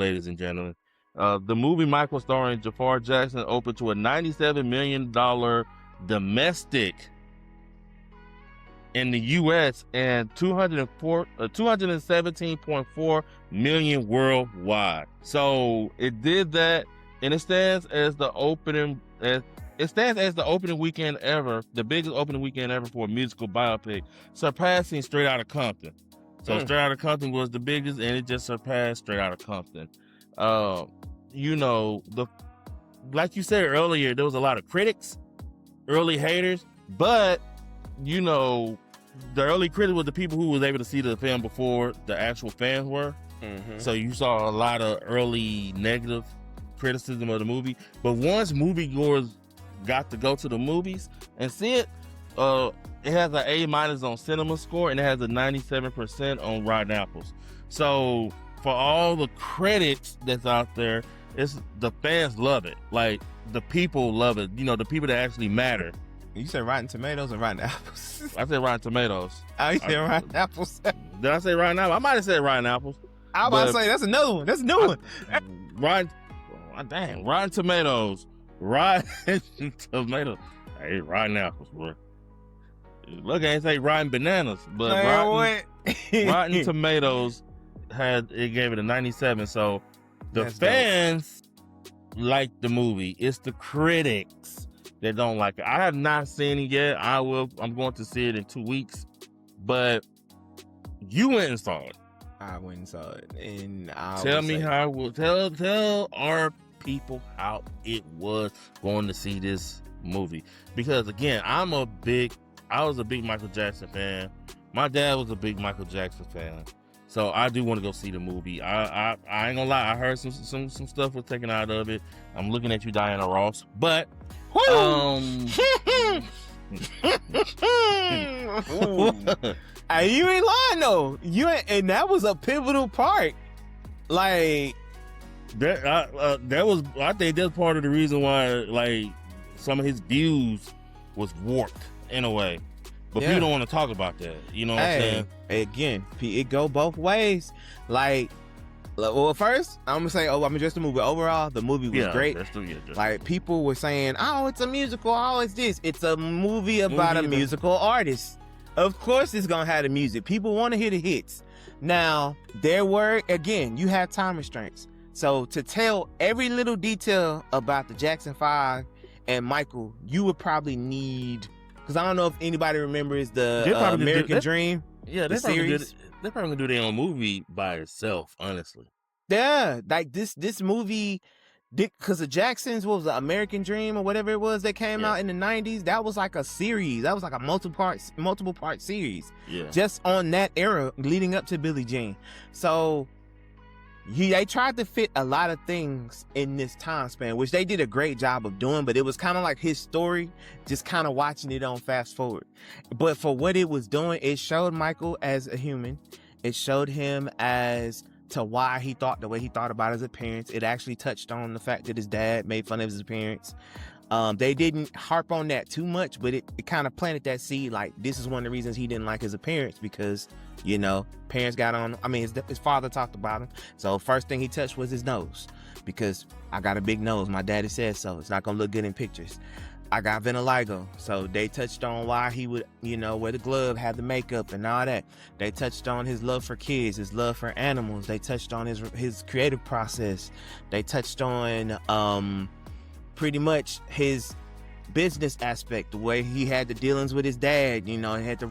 ladies and gentlemen. The movie Michael starring Jafar Jackson opened to a $97 million domestic in the U.S. and 217.4 million worldwide. So it did that, and it stands as the opening weekend ever, the biggest opening weekend ever for a musical biopic, surpassing Straight Outta Compton. So Straight Outta Compton was the biggest, and it just surpassed Straight Outta Compton. Like you said earlier, there was a lot of critics, early haters, but the early critics were the people who was able to see the film before the actual fans were. Mm-hmm. So you saw a lot of early negative criticism of the movie. But once moviegoers got to go to the movies and see it, it has an A- on Cinema Score, and it has a 97% on Rotten Apples. So for all the critics that's out there, the fans love it. Like, the people love it. The people that actually matter. You said Rotten Tomatoes or Rotten Apples? I said Rotten Tomatoes. Oh, you said Rotten Apples? Did I say Rotten Apples? I might have said Rotten Apples. I was about to say, that's another one. That's a new one. Rotten Tomatoes. Rotten Tomatoes. Hey, Rotten Apples, bro. Look, I ain't say Rotten Bananas, but Rotten Tomatoes gave it a 97. So the fans like the movie. It's the critics that don't like it. I have not seen it yet. I'm going to see it in 2 weeks. But you went and saw it. I went and saw it, and tell our people how it was going to see this movie. Because again, I was a big Michael Jackson fan. My dad was a big Michael Jackson fan. So I do want to go see the movie. I ain't gonna lie, I heard some stuff was taken out of it. I'm looking at you, Diana Ross. But you ain't lying though. And that was a pivotal part. Like that was, I think that's part of the reason why, like, some of his views was warped in a way. But people don't want to talk about that. You know what I'm saying? Again, it go both ways. Like, well, first, I'm going to say, I'm just the movie. Overall, the movie was great. Like, people were saying, it's a musical. It's this. It's a movie about a musical artist. Of course it's going to have the music. People want to hear the hits. Now, you have time restraints. So to tell every little detail about the Jackson 5 and Michael, you would probably need... Because I don't know if anybody remembers the American Dream. Yeah, they're probably gonna do their own movie by itself, honestly. Yeah, like this movie, because the Jacksons, what was the American Dream or whatever it was that came out in the 90s, that was like a series. That was like a multiple part series. Yeah. Just on that era leading up to Billie Jean. So they tried to fit a lot of things in this time span, which they did a great job of doing, but it was kind of like his story, just kind of watching it on fast forward. But for what it was doing, it showed Michael as a human. It showed him as to why he thought the way he thought about his appearance. It actually touched on the fact that his dad made fun of his appearance. They didn't harp on that too much, but it kind of planted that seed. Like, this is one of the reasons he didn't like his appearance, because parents got on. I mean, his father talked about him. So first thing he touched was his nose, because I got a big nose. My daddy said so. It's not gonna look good in pictures. I got vitiligo. So they touched on why he would, wear the glove, have the makeup and all that. They touched on his love for kids, his love for animals. They touched on his creative process. They touched on pretty much his business aspect, the way he had the dealings with his dad, he had to